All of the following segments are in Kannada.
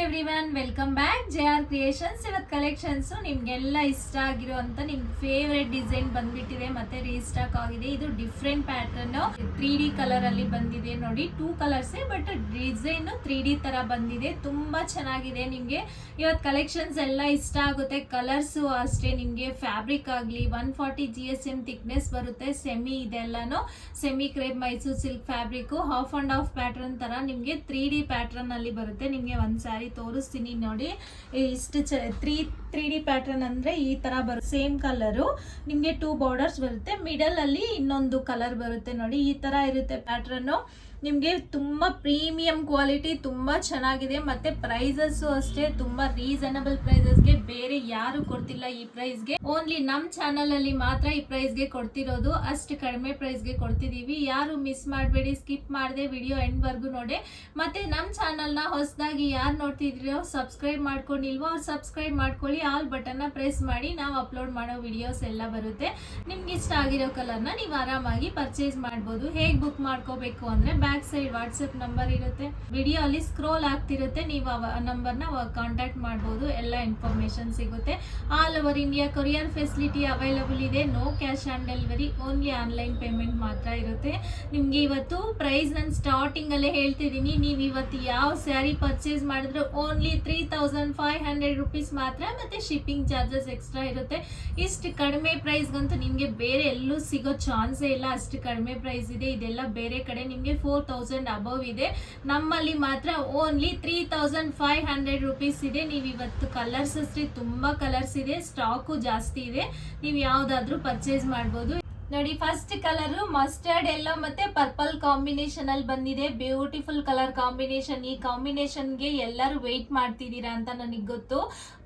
Everyone, welcome back JR creations. ಇವತ್ತು ಕಲೆಕ್ಷನ್ಸ್ ನಿಮ್ಗೆಲ್ಲ ಇಷ್ಟ ಆಗಿರುವಂತ ನಿಮ್ ಫೇವ್ರೆಟ್ ಡಿಸೈನ್ ಬಂದ್ಬಿಟ್ಟಿದೆ, ಮತ್ತೆ ರೀಸ್ಟಾಕ್ ಆಗಿದೆ. ಇದು ಡಿಫ್ರೆಂಟ್ ಪ್ಯಾಟರ್ನ್ 3D ಕಲರ್ ಅಲ್ಲಿ ಬಂದಿದೆ ನೋಡಿ. 2 ಕಲರ್ಸ್ ಬಟ್ ಡಿಸೈನ್ 3D ತರ ಬಂದಿದೆ, ತುಂಬಾ ಚೆನ್ನಾಗಿದೆ. ನಿಮ್ಗೆ ಇವತ್ತು ಕಲೆಕ್ಷನ್ಸ್ ಎಲ್ಲ ಇಷ್ಟ ಆಗುತ್ತೆ. ಕಲರ್ಸ್ ಅಷ್ಟೇ, ನಿಮ್ಗೆ ಫ್ಯಾಬ್ರಿಕ್ ಆಗ್ಲಿ 140 GSM ಥಿಕ್ನೆಸ್ ಬರುತ್ತೆ. ಸೆಮಿ ಇದೆಲ್ಲಾನು semi crepe Mysore silk fabric, half and half pattern ತರ ನಿಮ್ಗೆ 3D ಪ್ಯಾಟರ್ನ್ ಅಲ್ಲಿ ಬರುತ್ತೆ. ನಿಮ್ಗೆ ಒಂದ್ ಸ್ಯಾರಿ ತೋರಿಸ್ತೀನಿ ನೋಡಿ. ಇಷ್ಟು 3D ಪ್ಯಾಟರ್ನ್ ಅಂದ್ರೆ ಈ ತರ ಬರುತ್ತೆ. ಸೇಮ್ ಕಲರು ನಿಮ್ಗೆ 2 ಬಾರ್ಡರ್ಸ್ ಬರುತ್ತೆ. ಮಿಡಲ್ ಅಲ್ಲಿ ಇನ್ನೊಂದು ಕಲರ್ ಬರುತ್ತೆ ನೋಡಿ. ಈ ತರ ಇರುತ್ತೆ ಪ್ಯಾಟರ್ನ್. ನಿಮ್ಗೆ ತುಂಬಾ ಪ್ರೀಮಿಯಂ ಕ್ವಾಲಿಟಿ, ತುಂಬಾ ಚೆನ್ನಾಗಿದೆ. ಮತ್ತೆ ಪ್ರೈಸಸ್ ಅಷ್ಟೇ ತುಂಬಾ ರೀಸನಬಲ್ ಪ್ರೈಸಸ್ಗೆ, ಬೇರೆ ಯಾರು ಕೊಡ್ತಿಲ್ಲ ಈ ಪ್ರೈಸ್ಗೆ. ಓನ್ಲಿ ನಮ್ ಚಾನಲ್ ಅಲ್ಲಿ ಮಾತ್ರ ಈ ಪ್ರೈಸ್ಗೆ ಕೊಡ್ತಿರೋದು. ಅಷ್ಟು ಕಡಿಮೆ ಪ್ರೈಸ್ಗೆ ಕೊಡ್ತಿದೀವಿ. ಯಾರು ಮಿಸ್ ಮಾಡಬೇಡಿ, ಸ್ಕಿಪ್ ಮಾಡದೆ ವಿಡಿಯೋ ಎಂಡ್ ವರ್ಗು ನೋಡಿ. ಮತ್ತೆ ನಮ್ ಚಾನಲ್ ನ ಹೊಸದಾಗಿ ಯಾರು ನೋಡ್ತಿದ್ರೋ, ಸಬ್ಸ್ಕ್ರೈಬ್ ಮಾಡ್ಕೊಂಡಿಲ್ವೋ ಅವ್ರು ಸಬ್ಸ್ಕ್ರೈಬ್ ಮಾಡ್ಕೊಳ್ಳಿ. ಆಲ್ ಬಟನ್ ನ ಪ್ರೆಸ್ ಮಾಡಿ, ನಾವು ಅಪ್ಲೋಡ್ ಮಾಡೋ ವಿಡಿಯೋಸ್ ಎಲ್ಲ ಬರುತ್ತೆ. ನಿಮ್ಗೆ ಇಷ್ಟ ಆಗಿರೋ ಕಲರ್ ನ ನೀವು ಆರಾಮಾಗಿ ಪರ್ಚೇಸ್ ಮಾಡಬಹುದು. ಹೇಗ್ ಬುಕ್ ಮಾಡ್ಕೋಬೇಕು ಅಂದ್ರೆ ಬ್ಯಾಕ್ ಸೈಡ್ ವಾಟ್ಸ್ಆಪ್ ನಂಬರ್ ಇರುತ್ತೆ, ವಿಡಿಯೋ ಅಲ್ಲಿ ಸ್ಕ್ರೋಲ್ ಆಗ್ತಿರುತ್ತೆ. ನೀವು ಆ ನಂಬರ್ ನ ಕಾಂಟ್ಯಾಕ್ಟ್ ಮಾಡಬಹುದು. ಎಲ್ಲ ಇನ್ಫಾರ್ಮೇಶನ್ ಸಿಗುತ್ತೆ. All over India courier facility available ಇದೆ. No cash on delivery, only online payment ಮಾತ್ರ ಇರುತ್ತೆ. ನಿಮ್ಗೆ ಇವತ್ತು ಪ್ರೈಸ್ ನಾನು ಸ್ಟಾರ್ಟಿಂಗ್ ಅಲ್ಲೇ ಹೇಳ್ತಿದ್ದೀನಿ. ನೀವು ಇವತ್ತು ಯಾವ ಸ್ಯಾರಿ ಪರ್ಚೇಸ್ ಮಾಡಿದ್ರು ಓನ್ಲಿ 3500 ರುಪೀಸ್ ಮಾತ್ರ, ಮತ್ತೆ ಶಿಪ್ಪಿಂಗ್ ಚಾರ್ಜಸ್ ಎಕ್ಸ್ಟ್ರಾ ಇರುತ್ತೆ. ಇಷ್ಟು ಕಡಿಮೆ ಪ್ರೈಸ್ಗಂತೂ ನಿಮ್ಗೆ ಬೇರೆ ಎಲ್ಲೂ ಸಿಗೋ ಚಾನ್ಸೇ ಇಲ್ಲ. ಅಷ್ಟು ಕಡಿಮೆ ಪ್ರೈಸ್ ಇದೆ. ಇದೆಲ್ಲ ಬೇರೆ ಕಡೆ ನಿಮ್ಗೆ 4000 ಅಬವ್ ಇದೆ. ನಮ್ಮಲ್ಲಿ ಮಾತ್ರ ಓನ್ಲಿ 3500 ರುಪೀಸ್ ಇದೆ. ನೀವು ಇವತ್ತು ಕಲರ್ಸ್ ಅಷ್ಟೇ, ತುಂಬಾ ಕಲರ್ಸ್ ಇದೆ, ಸ್ಟಾಕು ಜಾಸ್ತಿ ಇದೆ. ನೀವು ಯಾವ್ದಾದ್ರು ಪರ್ಚೇಸ್ ಮಾಡ್ಬೋದು ನೋಡಿ. ಫಸ್ಟ್ ಕಲರ್ ಮಸ್ಟರ್ಡ್ ಎಲ್ಲೋ ಮತ್ತೆ ಪರ್ಪಲ್ ಕಾಂಬಿನೇಷನ್ ಅಲ್ಲಿ ಬಂದಿದೆ. Beautiful colour combination. ಈ ಕಾಂಬಿನೇಷನ್ಗೆ ಎಲ್ಲರೂ ವೆಯ್ಟ್ ಮಾಡ್ತಿದ್ದೀರಾ ಅಂತ ನನಗೆ ಗೊತ್ತು.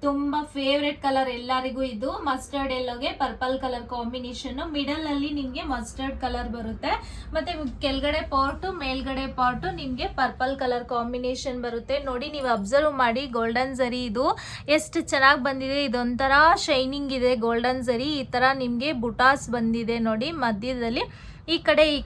ತುಂಬಾ ಫೇವ್ರೆಟ್ ಕಲರ್ ಎಲ್ಲರಿಗೂ ಇದು. ಮಸ್ಟರ್ಡ್ ಎಲ್ಲೋಗೆ ಪರ್ಪಲ್ ಕಲರ್ ಕಾಂಬಿನೇಷನ್. ಮಿಡಲ್ ಅಲ್ಲಿ ನಿಮ್ಗೆ ಮಸ್ಟರ್ಡ್ ಕಲರ್ ಬರುತ್ತೆ. ಮತ್ತೆ ಕೆಳಗಡೆ ಪಾರ್ಟ್, ಮೇಲ್ಗಡೆ ಪಾರ್ಟ್ ನಿಮ್ಗೆ ಪರ್ಪಲ್ ಕಲರ್ ಕಾಂಬಿನೇಷನ್ ಬರುತ್ತೆ ನೋಡಿ. ನೀವು ಅಬ್ಸರ್ವ್ ಮಾಡಿ, ಗೋಲ್ಡನ್ ಜರಿ ಇದು ಎಷ್ಟು ಚೆನ್ನಾಗಿ ಬಂದಿದೆ. ಇದೊಂಥರ ಶೈನಿಂಗ್ ಇದೆ ಗೋಲ್ಡನ್ ಜರಿ. ಈ ತರ ನಿಮ್ಗೆ ಬುಟಾಸ್ ಬಂದಿದೆ ನೋಡಿ. ಮಧ್ಯದಲ್ಲಿ ಈ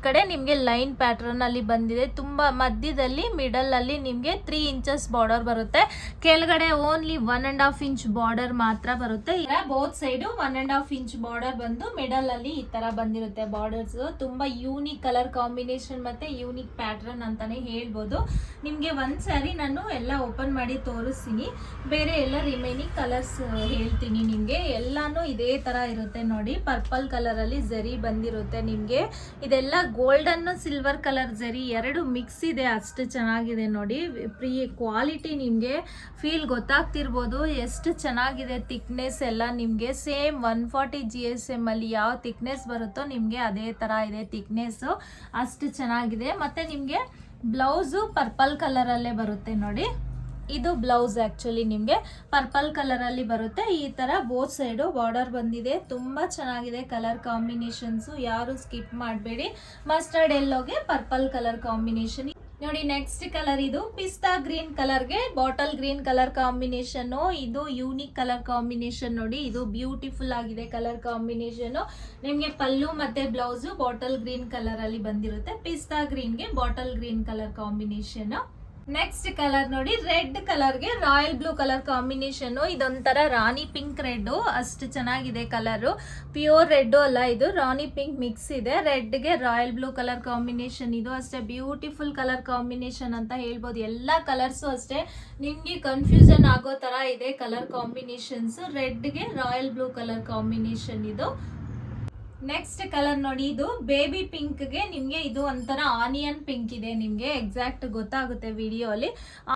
ಕಡೆ ನಿಮ್ಗೆ ಲೈನ್ ಪ್ಯಾಟರ್ನ್ ಅಲ್ಲಿ ಬಂದಿದೆ. ತುಂಬಾ ಮಧ್ಯದಲ್ಲಿ ಮಿಡಲ್ ಅಲ್ಲಿ ನಿಮ್ಗೆ 3 ಇಂಚಸ್ ಬಾರ್ಡರ್ ಬರುತ್ತೆ. ಕೆಳಗಡೆ ಓನ್ಲಿ 1.5 ಇಂಚ್ ಬಾರ್ಡರ್ ಮಾತ್ರ ಬರುತ್ತೆ. ಬೋತ್ ಸೈಡ್ 1.5 ಇಂಚ್ ಬಾರ್ಡರ್ ಬಂದು ಮಿಡಲ್ ಅಲ್ಲಿ ಈ ತರ ಬಂದಿರುತ್ತೆ ಬಾರ್ಡರ್ಸ್. ತುಂಬಾ ಯೂನಿಕ್ ಕಲರ್ ಕಾಂಬಿನೇಷನ್ ಮತ್ತೆ ಯೂನಿಕ್ ಪ್ಯಾಟರ್ನ್ ಅಂತಾನೆ ಹೇಳ್ಬೋದು. ನಿಮ್ಗೆ ಒಂದ್ ಸಾರಿ ನಾನು ಎಲ್ಲ ಓಪನ್ ಮಾಡಿ ತೋರಿಸ್ತೀನಿ, ಬೇರೆ ಎಲ್ಲ ರಿಮೈನಿಂಗ್ ಕಲರ್ಸ್ ಹೇಳ್ತೀನಿ ನಿಮ್ಗೆ. ಎಲ್ಲಾನು ಇದೇ ತರ ಇರುತ್ತೆ ನೋಡಿ. ಪರ್ಪಲ್ ಕಲರ್ ಅಲ್ಲಿ ಜರಿ ಬಂದಿರುತ್ತೆ ನಿಮ್ಗೆ. ಇದೆಲ್ಲ ಗೋಲ್ಡನ್ ಸಿಲ್ವರ್ ಕಲರ್ ಜರಿ ಎರಡು ಮಿಕ್ಸ್ ಇದೆ. ಅಷ್ಟು ಚೆನ್ನಾಗಿದೆ ನೋಡಿ. ಕ್ವಾಲಿಟಿ ನಿಮ್ಗೆ ಫೀಲ್ ಗೊತ್ತಾಗ್ತಿರ್ಬೋದು ಎಷ್ಟು ಚೆನ್ನಾಗಿದೆ. ಥಿಕ್ನೆಸ್ ಎಲ್ಲ ನಿಮ್ಗೆ ಸೇಮ್ 140 GSM ಅಲ್ಲಿ ಯಾವ ಥಿಕ್ನೆಸ್ ಬರುತ್ತೋ ನಿಮ್ಗೆ ಅದೇ ತರ ಇದೆ ಥಿಕ್ನೆಸ್. ಅಷ್ಟು ಚೆನ್ನಾಗಿದೆ. ಮತ್ತೆ ನಿಮ್ಗೆ ಬ್ಲೌಸು ಪರ್ಪಲ್ ಕಲರ್ ಅಲ್ಲೇ ಬರುತ್ತೆ ನೋಡಿ. ಇದು ಬ್ಲೌಸ್ ಆಕ್ಚುಲಿ ನಿಮ್ಗೆ ಪರ್ಪಲ್ ಕಲರ್ ಅಲ್ಲಿ ಬರುತ್ತೆ. ಈ ತರ ಬೋತ್ ಸೈಡ್ ಬಾರ್ಡರ್ ಬಂದಿದೆ. ತುಂಬಾ ಚೆನ್ನಾಗಿದೆ ಕಲರ್ ಕಾಂಬಿನೇಷನ್ಸ್, ಯಾರು ಸ್ಕಿಪ್ ಮಾಡಬೇಡಿ. ಮಸ್ಟರ್ಡ್ ಎಲ್ಲೋಗೆ ಪರ್ಪಲ್ ಕಲರ್ ಕಾಂಬಿನೇಷನ್ ನೋಡಿ. ನೆಕ್ಸ್ಟ್ ಕಲರ್ ಇದು ಪಿಸ್ತಾ ಗ್ರೀನ್ ಕಲರ್ಗೆ ಬಾಟಲ್ ಗ್ರೀನ್ ಕಲರ್ ಕಾಂಬಿನೇಷನ್. ಇದು ಯೂನಿಕ್ ಕಲರ್ ಕಾಂಬಿನೇಷನ್ ನೋಡಿ. ಇದು ಬ್ಯೂಟಿಫುಲ್ ಆಗಿದೆ ಕಲರ್ ಕಾಂಬಿನೇಷನ್. ನಿಮ್ಗೆ ಪಲ್ಲು ಮತ್ತೆ ಬ್ಲೌಸ್ ಬಾಟಲ್ ಗ್ರೀನ್ ಕಲರ್ ಅಲ್ಲಿ ಬಂದಿರುತ್ತೆ. ಪಿಸ್ತಾ ಗ್ರೀನ್ಗೆ bottle green colour combination. Next colour ನೋಡಿ, ರೆಡ್ ಕಲರ್ಗೆ ರಾಯಲ್ ಬ್ಲೂ ಕಲರ್ ಕಾಂಬಿನೇಷನ್. ಇದೊಂಥರ ರಾಣಿ ಪಿಂಕ್ ರೆಡ್, ಅಷ್ಟು ಚೆನ್ನಾಗಿದೆ ಕಲರ್. ಪ್ಯೂರ್ ರೆಡ್ ಅಲ್ಲ, ಇದು ರಾಣಿ ಪಿಂಕ್ ಮಿಕ್ಸ್ ಇದೆ. ರೆಡ್ಗೆ ರಾಯಲ್ ಬ್ಲೂ ಕಲರ್ ಕಾಂಬಿನೇಷನ್. ಇದು ಅಷ್ಟೇ ಬ್ಯೂಟಿಫುಲ್ ಕಲರ್ ಕಾಂಬಿನೇಷನ್ ಅಂತ ಹೇಳ್ಬೋದು. ಎಲ್ಲ ಕಲರ್ಸು ಅಷ್ಟೇ ನಿಮ್ಗೆ ಕನ್ಫ್ಯೂಷನ್ ಆಗೋ ತರ ಇದೆ ಕಲರ್ ಕಾಂಬಿನೇಷನ್ಸ್. ರೆಡ್ಗೆ ರಾಯಲ್ ಬ್ಲೂ ಕಲರ್ ಕಾಂಬಿನೇಷನ್ ಇದು. ನೆಕ್ಸ್ಟ್ ಕಲರ್ ನೋಡಿ, ಇದು ಬೇಬಿ ಪಿಂಕ್ಗೆ ನಿಮ್ಗೆ ಇದು ಒಂಥರ ಆನಿಯನ್ ಪಿಂಕ್ ಇದೆ. ನಿಮ್ಗೆ ಎಕ್ಸಾಕ್ಟ್ ಗೊತ್ತಾಗುತ್ತೆ ವಿಡಿಯೋ ಅಲ್ಲಿ.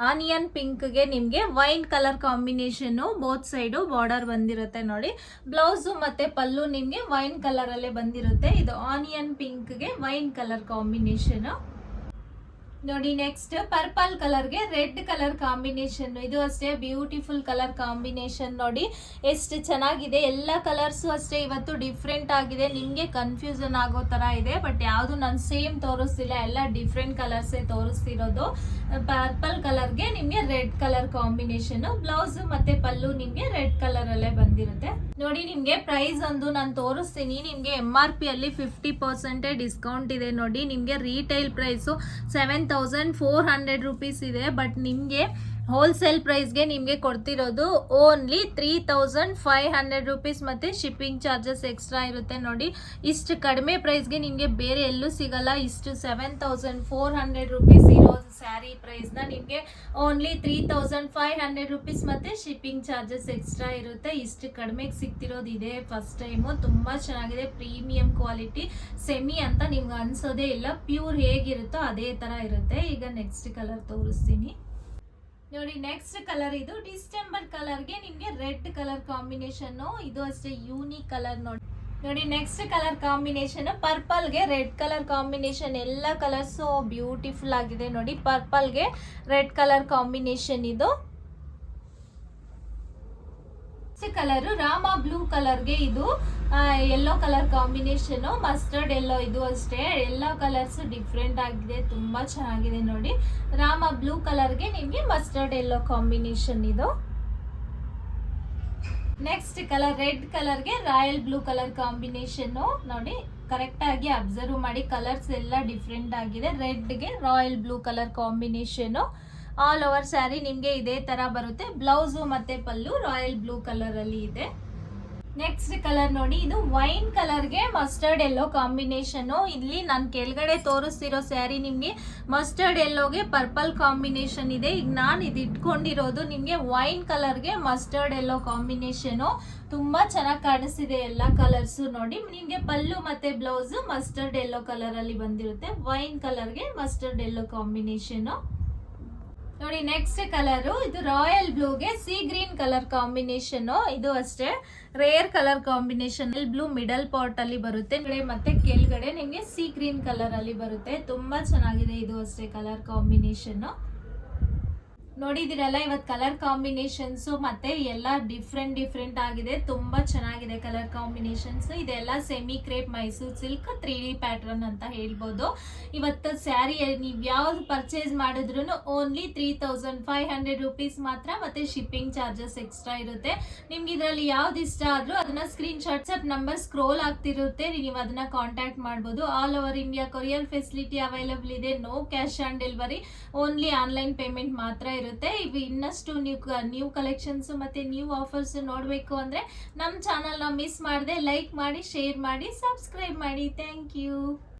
ಆನಿಯನ್ ಪಿಂಕ್ಗೆ ನಿಮ್ಗೆ wine colour combination. Both side border ಬಂದಿರುತ್ತೆ ನೋಡಿ. ಬ್ಲೌಸ್ ಮತ್ತೆ ಪಲ್ಲು ನಿಮ್ಗೆ ವೈನ್ ಕಲರ್ ಅಲ್ಲೇ ಬಂದಿರುತ್ತೆ. ಇದು ಆನಿಯನ್ ಪಿಂಕ್ಗೆ ವೈನ್ ಕಲರ್ ಕಾಂಬಿನೇಷನ್ ನೋಡಿ. ನೆಕ್ಸ್ಟ್ ಪರ್ಪಲ್ ಕಲರ್ಗೆ ರೆಡ್ ಕಲರ್ ಕಾಂಬಿನೇಷನ್. ಇದು ಅಷ್ಟೇ ಬ್ಯೂಟಿಫುಲ್ ಕಲರ್ ಕಾಂಬಿನೇಷನ್ ನೋಡಿ. ಎಷ್ಟು ಚೆನ್ನಾಗಿದೆ. ಎಲ್ಲ ಕಲರ್ಸ್ ಅಷ್ಟೇ ಇವತ್ತು ಡಿಫ್ರೆಂಟ್ ಆಗಿದೆ. ನಿಮ್ಗೆ ಕನ್ಫ್ಯೂಷನ್ ಆಗೋ ತರ ಇದೆ, ಬಟ್ ಯಾವುದು ನಾನು ಸೇಮ್ ತೋರಿಸ್ತಿಲ್ಲ, ಎಲ್ಲ ಡಿಫ್ರೆಂಟ್ ಕಲರ್ಸ್ ತೋರಿಸ್ತಿರೋದು. ಪರ್ಪಲ್ ಕಲರ್ಗೆ ನಿಮ್ಗೆ ರೆಡ್ ಕಲರ್ ಕಾಂಬಿನೇಷನ್. ಬ್ಲೌಸ್ ಮತ್ತೆ ಪಲ್ಲು ನಿಮ್ಗೆ ರೆಡ್ ಕಲರ್ ಅಲ್ಲೇ ಬಂದಿರುತ್ತೆ ನೋಡಿ. ನಿಮ್ಗೆ ಪ್ರೈಸ್ ಒಂದು ನಾನು ತೋರಿಸ್ತೀನಿ. ನಿಮ್ಗೆ MRP ಅಲ್ಲಿ 50% ಡಿಸ್ಕೌಂಟ್ ಇದೆ ನೋಡಿ. ನಿಮ್ಗೆ ರೀಟೈಲ್ ಪ್ರೈಸು 7400 ರುಪೀಸ್ ಇದೆ. ಬಟ್ ನಿಮ್ಗೆ ಹೋಲ್ಸೇಲ್ ಪ್ರೈಸ್ಗೆ ನಿಮಗೆ ಕೊಡ್ತಿರೋದು ಓನ್ಲಿ 3500 ರುಪೀಸ್ ಮತ್ತು ಶಿಪ್ಪಿಂಗ್ ಚಾರ್ಜಸ್ ಎಕ್ಸ್ಟ್ರಾ ಇರುತ್ತೆ ನೋಡಿ. ಇಷ್ಟು ಕಡಿಮೆ ಪ್ರೈಸ್ಗೆ ನಿಮಗೆ ಬೇರೆ ಎಲ್ಲೂ ಸಿಗಲ್ಲ. ಇಷ್ಟು 7400 ರುಪೀಸ್ ಇರೋ ಸ್ಯಾರಿ ಪ್ರೈಸ್ನ ನಿಮಗೆ ಓನ್ಲಿ 3500 ರುಪೀಸ್ ಮತ್ತು ಶಿಪ್ಪಿಂಗ್ ಚಾರ್ಜಸ್ ಎಕ್ಸ್ಟ್ರಾ ಇರುತ್ತೆ. ಇಷ್ಟು ಕಡಿಮೆಗೆ ಸಿಗ್ತಿರೋದು ಇದೆ ಫಸ್ಟ್ ಟೈಮು. ತುಂಬ ಚೆನ್ನಾಗಿದೆ, ಪ್ರೀಮಿಯಂ ಕ್ವಾಲಿಟಿ, ಸೆಮಿ ಅಂತ ನಿಮ್ಗೆ ಅನ್ಸೋದೇ ಇಲ್ಲ. ಪ್ಯೂರ್ ಹೇಗಿರುತ್ತೋ ಅದೇ ಥರ ಇರುತ್ತೆ. ಈಗ ನೆಕ್ಸ್ಟ್ ಕಲರ್ ತೋರಿಸ್ತೀನಿ ನೋಡಿ. ನೆಕ್ಸ್ಟ್ ಕಲರ್ ಇದು ಡಿಸೆಂಬರ್ ಕಲರ್ಗೆ ನಿಮಗೆ ರೆಡ್ ಕಲರ್ ಕಾಂಬಿನೇಷನ್. ಇದು ಅಷ್ಟೇ ಯೂನಿಕ್ ಕಲರ್ ನೋಡಿ. ನೆಕ್ಸ್ಟ್ ಕಲರ್ ಕಾಂಬಿನೇಷನ್ ಪರ್ಪಲ್ಗೆ ರೆಡ್ ಕಲರ್ ಕಾಂಬಿನೇಷನ್. ಎಲ್ಲ ಕಲರ್ಸು ಬ್ಯೂಟಿಫುಲ್ ಆಗಿದೆ ನೋಡಿ. ಪರ್ಪಲ್ಗೆ ರೆಡ್ ಕಲರ್ ಕಾಂಬಿನೇಷನ್ ಇದು. ಕಲರ್ ರಾಮ ಬ್ಲೂ ಕಲರ್ಗೆ ಇದು yellow colour combination, mustard yellow. ಇದು ಅಷ್ಟೇ, ಎಲ್ಲೋ ಕಲರ್ಸ್ ಡಿಫ್ರೆಂಟ್ ಆಗಿದೆ, ತುಂಬಾ ಚೆನ್ನಾಗಿದೆ ನೋಡಿ. ರಾಮ ಬ್ಲೂ ಕಲರ್ಗೆ ನಿಮಗೆ ಮಸ್ಟರ್ಡ್ ಎಲ್ಲೋ ಕಾಂಬಿನೇಷನ್ ಇದು. ನೆಕ್ಸ್ಟ್ ಕಲರ್ ರೆಡ್ ಕಲರ್ಗೆ ರಾಯಲ್ ಬ್ಲೂ ಕಲರ್ ಕಾಂಬಿನೇಷನ್ ನೋಡಿ. ಕರೆಕ್ಟ್ ಆಗಿ ಅಬ್ಸರ್ವ್ ಮಾಡಿ, ಕಲರ್ಸ್ ಎಲ್ಲ ಡಿಫ್ರೆಂಟ್ ಆಗಿದೆ. ರೆಡ್ಗೆ royal blue colour combination. All over sari ನಿಮಗೆ ಇದೇ ತರ ಬರುತ್ತೆ. ಬ್ಲೌಸು ಮತ್ತೆ ಪಲ್ಲು ರಾಯಲ್ ಬ್ಲೂ ಕಲರ್ ಅಲ್ಲಿ ಇದೆ. ನೆಕ್ಸ್ಟ್ ಕಲರ್ ನೋಡಿ, ಇದು ವೈನ್ ಕಲರ್ಗೆ ಮಸ್ಟರ್ಡ್ ಎಲ್ಲೋ ಕಾಂಬಿನೇಷನ್. ಇಲ್ಲಿ ನಾನು ಕೆಳಗಡೆ ತೋರಿಸ್ತಿರೋ ಸ್ಯಾರಿ ನಿಮಗೆ ಮಸ್ಟರ್ಡ್ ಎಲ್ಲೋಗೆ ಪರ್ಪಲ್ ಕಾಂಬಿನೇಷನ್ ಇದೆ. ಈಗ ನಾನು ಇದು ಇಟ್ಕೊಂಡಿರೋದು ನಿಮಗೆ ವೈನ್ ಕಲರ್ಗೆ ಮಸ್ಟರ್ಡ್ ಎಲ್ಲೋ ಕಾಂಬಿನೇಷನ್. ತುಂಬಾ ಚೆನ್ನಾಗಿ ಕಾಣಿಸ್ತಿದೆ ಎಲ್ಲ ಕಲರ್ಸ್ ನೋಡಿ. ನಿಮಗೆ ಪಲ್ಲು ಮತ್ತೆ ಬ್ಲೌಸ್ ಮಸ್ಟರ್ಡ್ ಎಲ್ಲೋ ಕಲರ್ ಅಲ್ಲಿ ಬಂದಿರುತ್ತೆ. ವೈನ್ ಕಲರ್ಗೆ ಮಸ್ಟರ್ಡ್ ಎಲ್ಲೋ ಕಾಂಬಿನೇಷನ್ ನೋಡಿ. ನೆಕ್ಸ್ಟ್ ಕಲರ್ ಇದು ರಾಯಲ್ ಬ್ಲೂಗೆ ಸಿ ಗ್ರೀನ್ ಕಲರ್ ಕಾಂಬಿನೇಷನ್. ಇದು ಅಷ್ಟೇ rare colour combination. Blue middle part ಅಲ್ಲಿ ಬರುತ್ತೆ ಮತ್ತೆ ಕೆಳಗಡೆ ನಿಮಗೆ ಸಿ ಗ್ರೀನ್ ಕಲರ್ ಅಲ್ಲಿ ಬರುತ್ತೆ. ತುಂಬಾ ಚೆನ್ನಾಗಿದೆ. ಇದು ಅಷ್ಟೇ ಕಲರ್ ಕಾಂಬಿನೇಷನ್ ನೋಡಿದಿರಲ್ಲ. ಇವತ್ತು ಕಲರ್ ಕಾಂಬಿನೇಷನ್ಸ್ ಮತ್ತೆ ಎಲ್ಲ ಡಿಫ್ರೆಂಟ್ ಆಗಿದೆ. ತುಂಬಾ ಚೆನ್ನಾಗಿದೆ ಕಲರ್ ಕಾಂಬಿನೇಷನ್ಸ್. ಇದೆಲ್ಲ semi crepe Mysore silk 3D pattern ಅಂತ ಹೇಳ್ಬೋದು. ಇವತ್ತು ಸ್ಯಾರಿ ನೀವು ಯಾವ್ದು ಪರ್ಚೇಸ್ ಮಾಡಿದ್ರು ಓನ್ಲಿ 3500 ರುಪೀಸ್ ಮಾತ್ರ, ಮತ್ತೆ ಶಿಪ್ಪಿಂಗ್ ಚಾರ್ಜಸ್ ಎಕ್ಸ್ಟ್ರಾ ಇರುತ್ತೆ. ನಿಮ್ಗೆ ಇದರಲ್ಲಿ ಯಾವ್ದು ಇಷ್ಟ ಆದ್ರೂ ಅದನ್ನ ಸ್ಕ್ರೀನ್ ಶಾಟ್ ನಂಬರ್ ಸ್ಕ್ರೋಲ್ ಆಗ್ತಿರುತ್ತೆ, ನೀವು ಅದನ್ನ ಕಾಂಟ್ಯಾಕ್ಟ್ ಮಾಡ್ಬೋದು. All over India courier facility available ಇದೆ. No cash on delivery, only online payment ಮಾತ್ರ ಇರುತ್ತೆ. ಇವು ಇನ್ನಷ್ಟು ನ್ಯೂ ಕಲೆಕ್ಷನ್ಸ್ ಮತ್ತೆ ನ್ಯೂ ಆಫರ್ಸ್ ನೋಡಬೇಕು ಅಂದ್ರೆ ನಮ್ಮ ಚಾನಲ್ನ ಮಿಸ್ ಮಾಡದೆ ಲೈಕ್ ಮಾಡಿ, ಶೇರ್ ಮಾಡಿ, ಸಬ್ಸ್ಕ್ರೈಬ್ ಮಾಡಿ. Thank you.